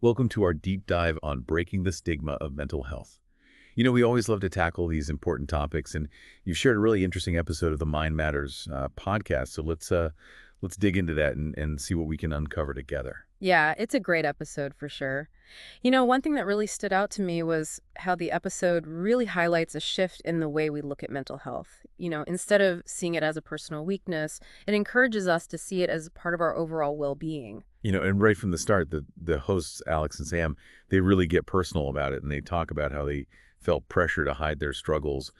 Welcome to our deep dive on breaking the stigma of mental health. We always love to tackle these important topics, and you've shared a really interesting episode of the Mind Matters podcast. So let's dig into that and see what we can uncover together. Yeah, it's a great episode for sure. One thing that really stood out to me was how the episode really highlights a shift in the way we look at mental health. Instead of seeing it as a personal weakness, it encourages us to see it as part of our overall well-being. And right from the start, the hosts Alex and Sam, they really get personal about it, and they talk about how they felt pressure to hide their struggles,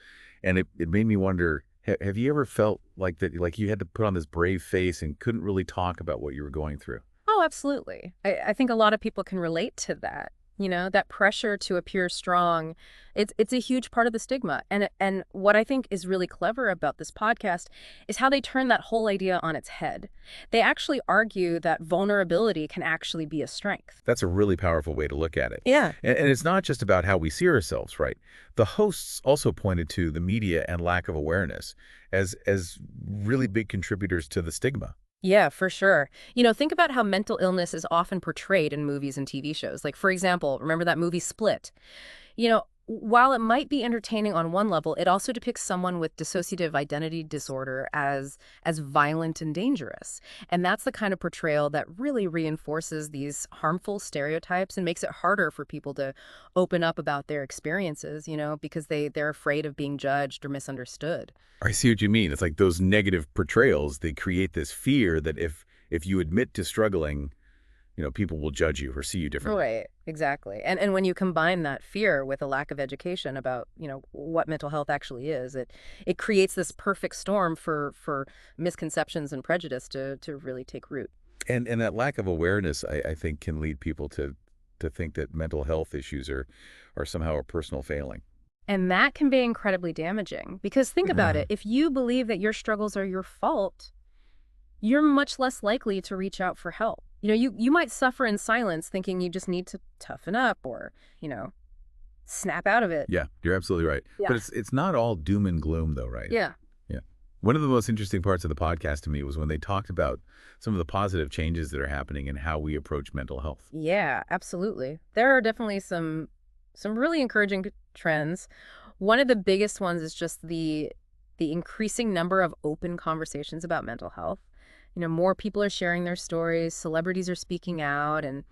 and it made me wonder. Have you ever felt like that, like you had to put on this brave face and couldn't really talk about what you were going through? Oh, absolutely. I think a lot of people can relate to that. That pressure to appear strong. It's a huge part of the stigma. And what I think is really clever about this podcast is how they turn that whole idea on its head. They actually argue that vulnerability can actually be a strength. That's a really powerful way to look at it. Yeah. And it's not just about how we see ourselves, right? The hosts also pointed to the media and lack of awareness as really big contributors to the stigma. Yeah, for sure. Think about how mental illness is often portrayed in movies and TV shows. Like, for example, remember that movie Split? While it might be entertaining on one level, it also depicts someone with dissociative identity disorder as violent and dangerous. And that's the kind of portrayal that really reinforces these harmful stereotypes and makes it harder for people to open up about their experiences, because they're afraid of being judged or misunderstood. I see what you mean. It's like those negative portrayals, they create this fear that if you admit to struggling, people will judge you or see you differently. Right, exactly. And when you combine that fear with a lack of education about, what mental health actually is, it creates this perfect storm for misconceptions and prejudice to really take root. And that lack of awareness, I think, can lead people to think that mental health issues are somehow a personal failing. And that can be incredibly damaging because think about it, if you believe that your struggles are your fault, you're much less likely to reach out for help. You might suffer in silence thinking you just need to toughen up or, snap out of it. Yeah, you're absolutely right. Yeah. But it's not all doom and gloom, though, right? Yeah. Yeah. One of the most interesting parts of the podcast to me was when they talked about some of the positive changes that are happening in how we approach mental health. Yeah, absolutely. There are definitely some really encouraging trends. One of the biggest ones is just the increasing number of open conversations about mental health. More people are sharing their stories, celebrities are speaking out, and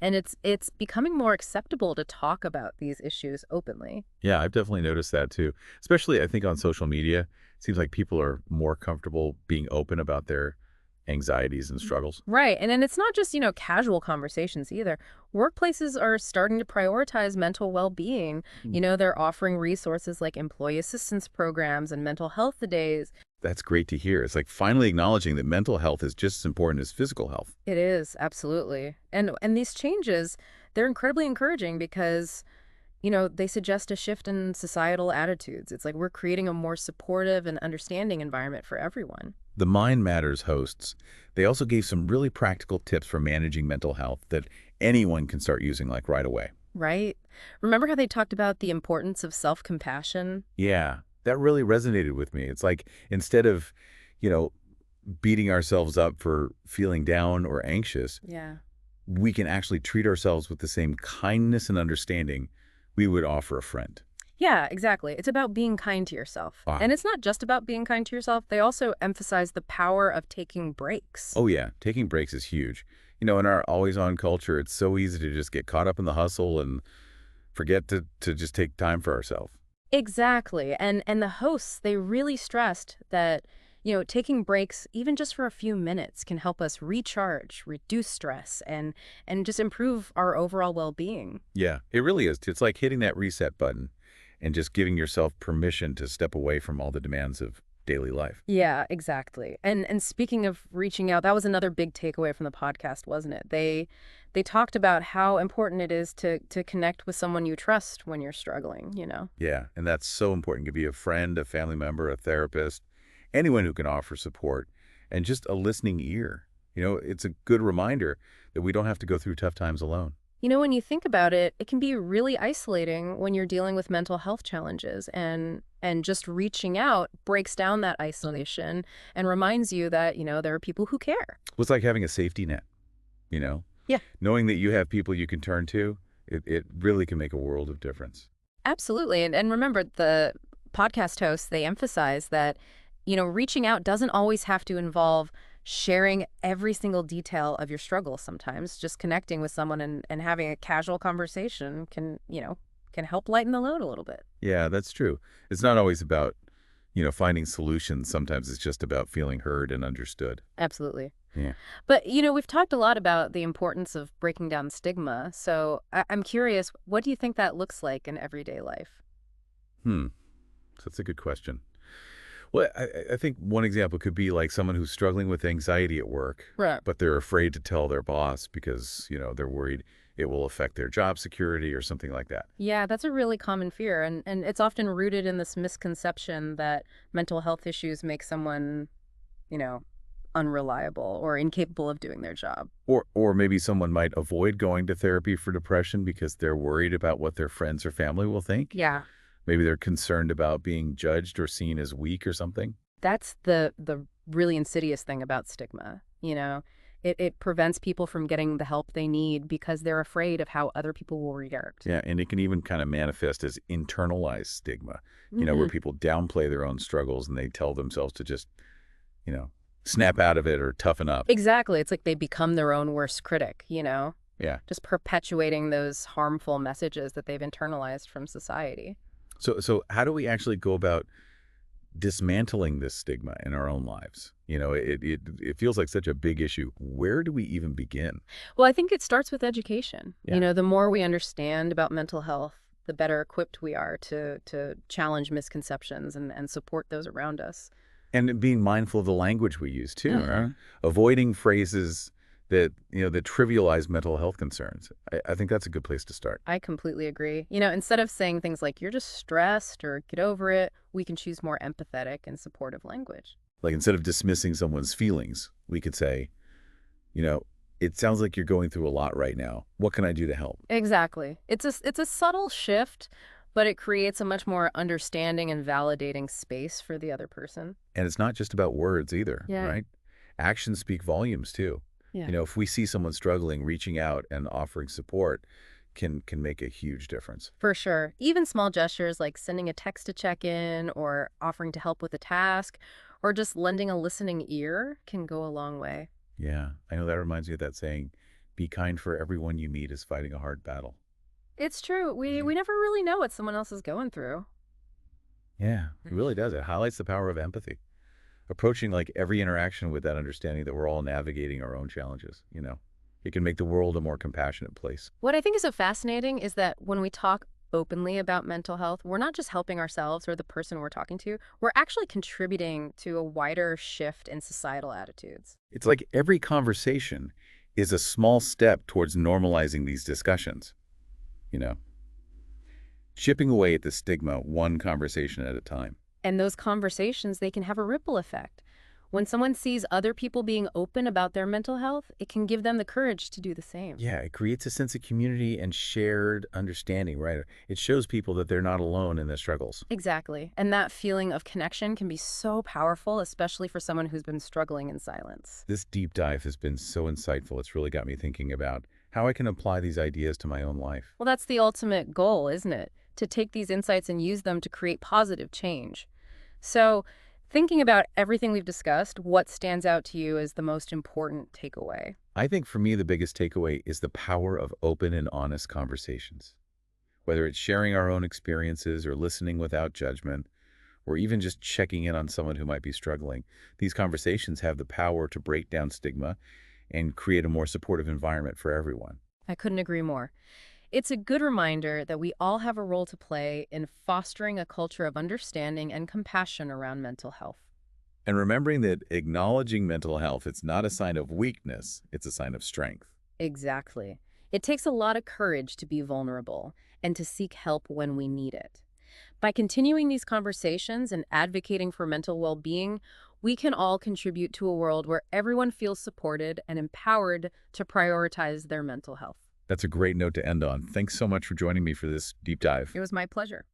it's becoming more acceptable to talk about these issues openly. Yeah, I've definitely noticed that too. Especially, I think, on social media. It seems like people are more comfortable being open about their anxieties and struggles. Right. And then it's not just, casual conversations either. Workplaces are starting to prioritize mental well-being. They're offering resources like employee assistance programs and mental health days. That's great to hear. It's like finally acknowledging that mental health is just as important as physical health. It is, absolutely. And these changes, they're incredibly encouraging because, they suggest a shift in societal attitudes. It's like we're creating a more supportive and understanding environment for everyone. The Mind Matters hosts, they also gave some really practical tips for managing mental health that anyone can start using like right away. Right? Remember how they talked about the importance of self-compassion? Yeah, that really resonated with me. It's like instead of, you know, beating ourselves up for feeling down or anxious, Yeah. we can actually treat ourselves with the same kindness and understanding we would offer a friend. Yeah, exactly. It's about being kind to yourself. Ah. And it's not just about being kind to yourself. They also emphasize the power of taking breaks. Oh yeah, taking breaks is huge. In our always-on culture, it's so easy to just get caught up in the hustle and forget to just take time for ourselves. Exactly. And the hosts, they really stressed that, taking breaks, even just for a few minutes, can help us recharge, reduce stress, and just improve our overall well-being. Yeah, it really is. It's like hitting that reset button and just giving yourself permission to step away from all the demands of daily life. Yeah, exactly. And speaking of reaching out, that was another big takeaway from the podcast, wasn't it? They talked about how important it is to connect with someone you trust when you're struggling. Yeah, and that's so important. It could be a friend, a family member, a therapist, anyone who can offer support and just a listening ear. It's a good reminder that we don't have to go through tough times alone. When you think about it, it can be really isolating when you're dealing with mental health challenges and just reaching out breaks down that isolation and reminds you that, there are people who care. It's like having a safety net, you know? Yeah. Knowing that you have people you can turn to, it really can make a world of difference. Absolutely. And remember, the podcast hosts, they emphasize that, reaching out doesn't always have to involve sharing every single detail of your struggle sometimes. Just connecting with someone and having a casual conversation can help lighten the load a little bit. Yeah, that's true. It's not always about, finding solutions. Sometimes it's just about feeling heard and understood. Absolutely. Yeah. But, we've talked a lot about the importance of breaking down stigma. So I'm curious, what do you think that looks like in everyday life? Hmm. So that's a good question. Well, I think one example could be like someone who's struggling with anxiety at work, Right. but they're afraid to tell their boss because, they're worried it will affect their job security or something like that. Yeah, that's a really common fear, and it's often rooted in this misconception that mental health issues make someone, you know, unreliable or incapable of doing their job. Or maybe someone might avoid going to therapy for depression because they're worried about what their friends or family will think. Yeah. Maybe they're concerned about being judged or seen as weak or something. That's the really insidious thing about stigma, you know? It prevents people from getting the help they need because they're afraid of how other people will react. Yeah, and it can even kind of manifest as internalized stigma, where Hmm. people downplay their own struggles and they tell themselves to just, you know, snap out of it or toughen up. Exactly. It's like they become their own worst critic, Yeah. just perpetuating those harmful messages that they've internalized from society. So how do we actually go about dismantling this stigma in our own lives? It feels like such a big issue. Where do we even begin? Well, I think it starts with education. Yeah. The more we understand about mental health, the better equipped we are to challenge misconceptions and support those around us. And being mindful of the language we use too, right? Uh-huh. Avoiding phrases that trivialize mental health concerns. I think that's a good place to start. I completely agree. Instead of saying things like, you're just stressed or get over it, we can choose more empathetic and supportive language. Like instead of dismissing someone's feelings, we could say, you know, it sounds like you're going through a lot right now. What can I do to help? Exactly. It's a subtle shift, but it creates a much more understanding and validating space for the other person. And it's not just about words either, Yeah. right? Actions speak volumes too. Yeah. If we see someone struggling, reaching out and offering support can make a huge difference. For sure. Even small gestures like sending a text to check in or offering to help with a task or just lending a listening ear can go a long way. Yeah, I know that reminds me of that saying, be kind for everyone you meet is fighting a hard battle. It's true. We Mhm. we never really know what someone else is going through. Yeah, it really does. It highlights the power of empathy. Approaching like every interaction with that understanding that we're all navigating our own challenges. It can make the world a more compassionate place. What I think is so fascinating is that when we talk openly about mental health, we're not just helping ourselves or the person we're talking to, we're actually contributing to a wider shift in societal attitudes. It's like every conversation is a small step towards normalizing these discussions, you know, chipping away at the stigma one conversation at a time. And those conversations, they can have a ripple effect. When someone sees other people being open about their mental health, it can give them the courage to do the same. Yeah, it creates a sense of community and shared understanding, right? It shows people that they're not alone in their struggles. Exactly. And that feeling of connection can be so powerful, especially for someone who's been struggling in silence. This deep dive has been so insightful. It's really got me thinking about how I can apply these ideas to my own life. Well, that's the ultimate goal, isn't it? To take these insights and use them to create positive change. So, thinking about everything we've discussed, what stands out to you as the most important takeaway? I think for me, the biggest takeaway is the power of open and honest conversations. Whether it's sharing our own experiences or listening without judgment, or even just checking in on someone who might be struggling, these conversations have the power to break down stigma and create a more supportive environment for everyone. I couldn't agree more. It's a good reminder that we all have a role to play in fostering a culture of understanding and compassion around mental health. And remembering that acknowledging mental health, it's not a sign of weakness, it's a sign of strength. Exactly. It takes a lot of courage to be vulnerable and to seek help when we need it. By continuing these conversations and advocating for mental well-being, we can all contribute to a world where everyone feels supported and empowered to prioritize their mental health. That's a great note to end on. Thanks so much for joining me for this deep dive. It was my pleasure.